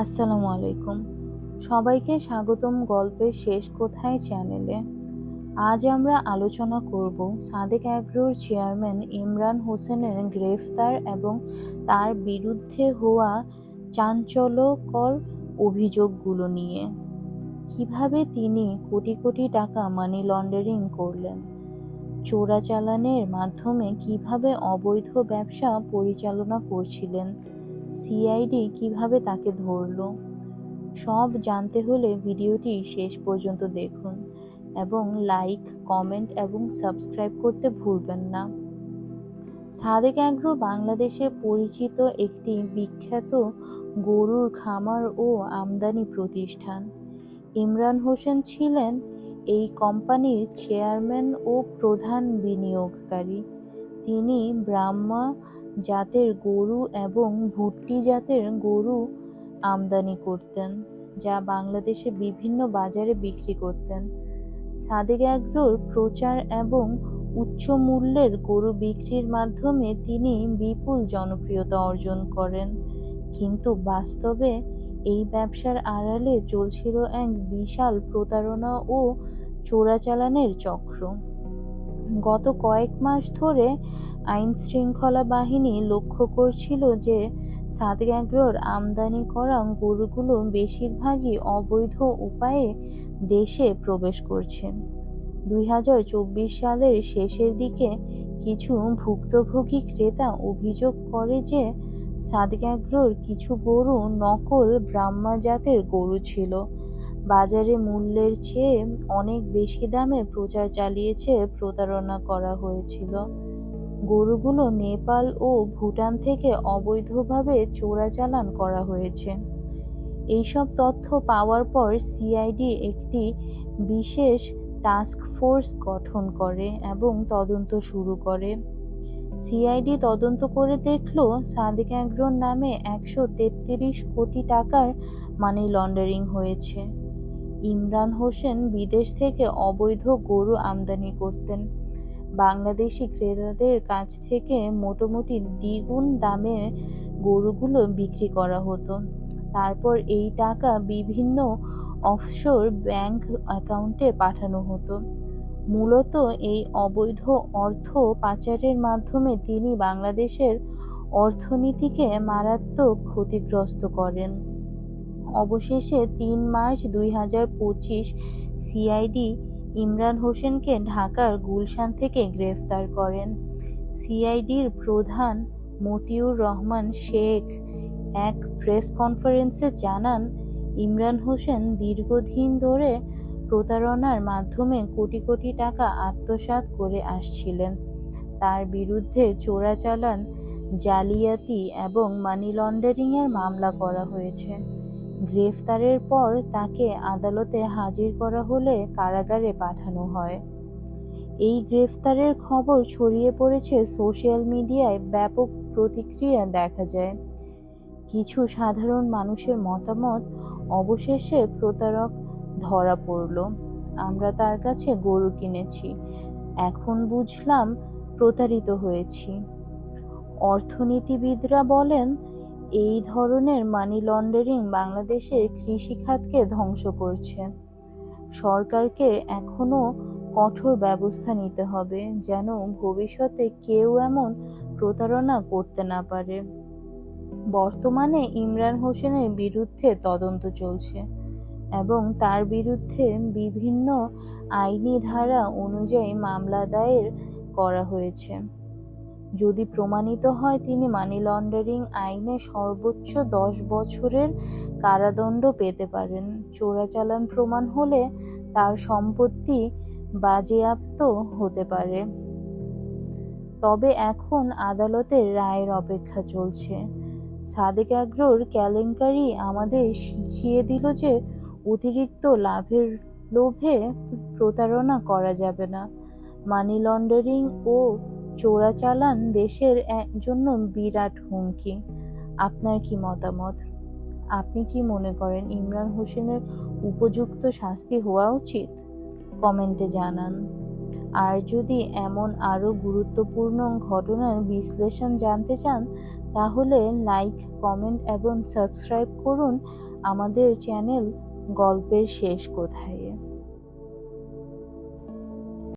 আসসালামু আলাইকুম। সবাইকে স্বাগতম গল্পের শেষ কোথায় চ্যানেলে। আজ আমরা আলোচনা করব সাদেক অ্যাগ্রোর চেয়ারম্যান ইমরান হোসেনের গ্রেফতার এবং তার বিরুদ্ধে হওয়া চাঞ্চল্যকর অভিযোগগুলো নিয়ে। কিভাবে তিনি কোটি কোটি টাকা মানি লন্ডারিং করলেন, চোরাচালানের মাধ্যমে কিভাবে অবৈধ ব্যবসা পরিচালনা করছিলেন, সিআইডি কিভাবে তাকে ধরল, সব জানতে হলে ভিডিওটি শেষ পর্যন্ত দেখুন এবং লাইক, কমেন্ট এবং সাবস্ক্রাইব করতে ভুলবেন না। সাদেক অ্যাগ্রো বাংলাদেশে পরিচিত একটি বিখ্যাত গরুর খামার ও আমদানি প্রতিষ্ঠান। ইমরান হোসেন ছিলেন এই কোম্পানির চেয়ারম্যান ও প্রধান বিনিয়োগকারী। তিনি ব্রাহ্মা জাতের গরু এবং ভুট্টি জাতের গরু আমদানি করতেন, যা বাংলাদেশে বিভিন্ন বাজারে বিক্রি করতেন। সাদেক অ্যাগ্রোর প্রচার এবং উচ্চ মূল্যের গরু বিক্রির মাধ্যমে তিনি বিপুল জনপ্রিয়তা অর্জন করেন, কিন্তু বাস্তবে এই ব্যবসার আড়ালে চলছিল এক বিশাল প্রতারণা ও চোরাচালানের চক্র। গত কয়েক মাস ধরে আইন শৃঙ্খলা বাহিনী লক্ষ্য করছিল যে সাদেক অ্যাগ্রোর আমদানি করা গরুগুলো বেশিরভাগই অবৈধ উপায়ে দেশে প্রবেশ করছে। 2024 সালের শেষের দিকে কিছু ভুক্তভোগী ক্রেতা অভিযোগ করে যে সাদেক অ্যাগ্রোর কিছু গরু নকল ব্রাহ্মা জাতের গরু ছিল, বাজারে মূল্যের চেয়ে অনেক বেশি দামে প্রচার চালিয়েছে, প্রতারণা করা হয়েছিল। গরুগুলো নেপাল ও ভুটান থেকে অবৈধভাবে চোরাচালান করা হয়েছে। এইসব তথ্য পাওয়ার পর সিআইডি একটি বিশেষ টাস্ক ফোর্স গঠন করে এবং তদন্ত শুরু করে। সিআইডি তদন্ত করে দেখল সাদেক অ্যাগ্রোর নামে 133 কোটি টাকার মানি লন্ডারিং হয়েছে। ইমরান হোসেন বিদেশ থেকে অবৈধ গরু আমদানি করতেন। বাংলাদেশি ক্রেতাদের কাছ থেকে মোটামুটি দ্বিগুণ দামে গরুগুলো বিক্রি করা হতো। তারপর এই টাকা বিভিন্ন অফশোর ব্যাংক অ্যাকাউন্টে পাঠানো হতো। মূলত এই অবৈধ অর্থ পাচারের মাধ্যমে তিনি বাংলাদেশের অর্থনীতিকে মারাত্মক ক্ষতিগ্রস্ত করেন। অবশেষে 3 মার্চ 2025 সিআইডি ইমরান হোসেনকে ঢাকার গুলশান থেকে গ্রেফতার করেন। সিআইডির প্রধান মতিউর রহমান শেখ এক প্রেস কনফারেন্সে জানান, ইমরান হোসেন দীর্ঘদিন ধরে প্রতারণার মাধ্যমে কোটি কোটি টাকা আত্মসাৎ করে আসছিলেন। তার বিরুদ্ধে চোরাচালান, জালিয়াতি এবং মানি লন্ডারিংয়ের মামলা করা হয়েছে। গ্রেফতারের পর তাকে আদালতে হাজির করা হলে কারাগারে পাঠানো হয়। এই গ্রেফতারের খবর ছড়িয়ে পড়েছে সোশ্যাল মিডিয়ায়, ব্যাপক প্রতিক্রিয়া দেখা যায়। কিছু সাধারণ মানুষের মতামত, অবশেষে প্রতারক ধরা পড়ল, আমরা তার কাছে গরু কিনেছি, এখন বুঝলাম প্রতারিত হয়েছি। অর্থনীতিবিদরা বলেন, এই ধরনের মানি লন্ডারিং বাংলাদেশের কৃষিখাতকে ধ্বংস করছে। সরকারকে এখনও কঠোর ব্যবস্থা নিতে হবে যেন ভবিষ্যতে কেউ এমন প্রতারণা করতে না পারে। বর্তমানে ইমরান হোসেনের বিরুদ্ধে তদন্ত চলছে এবং তার বিরুদ্ধে বিভিন্ন আইনি ধারা অনুযায়ী মামলা দায়ের করা হয়েছে। যদি প্রমাণিত হয় তিনি মানি লন্ডারিং আইনে সর্বোচ্চ 10 বছরের কারাদণ্ড পেতে পারেন। চোরাচালান প্রমাণ হলে তার সম্পত্তি বাজেয়াপ্ত হতে পারে। তবে এখন আদালতের রায়ের অপেক্ষা চলছে। সাদেক অ্যাগ্রোর কেলেঙ্কারি আমাদের শিখিয়ে দিল যে অতিরিক্ত লাভের লোভে প্রতারণা করা যাবে না। মানি লন্ডারিং ও চোরাচালান দেশের জন্য বিরাট হুমকি। আপনার কি মতামত? আপনি কি মনে করেন ইমরান হোসেনের উপযুক্ত শাস্তি হওয়া উচিত? কমেন্টে জানান। আর যদি এমন আরও গুরুত্বপূর্ণ ঘটনার বিশ্লেষণ জানতে চান তাহলে লাইক, কমেন্ট এবং সাবস্ক্রাইব করুন আমাদের চ্যানেল গল্পের শেষ কোথায়।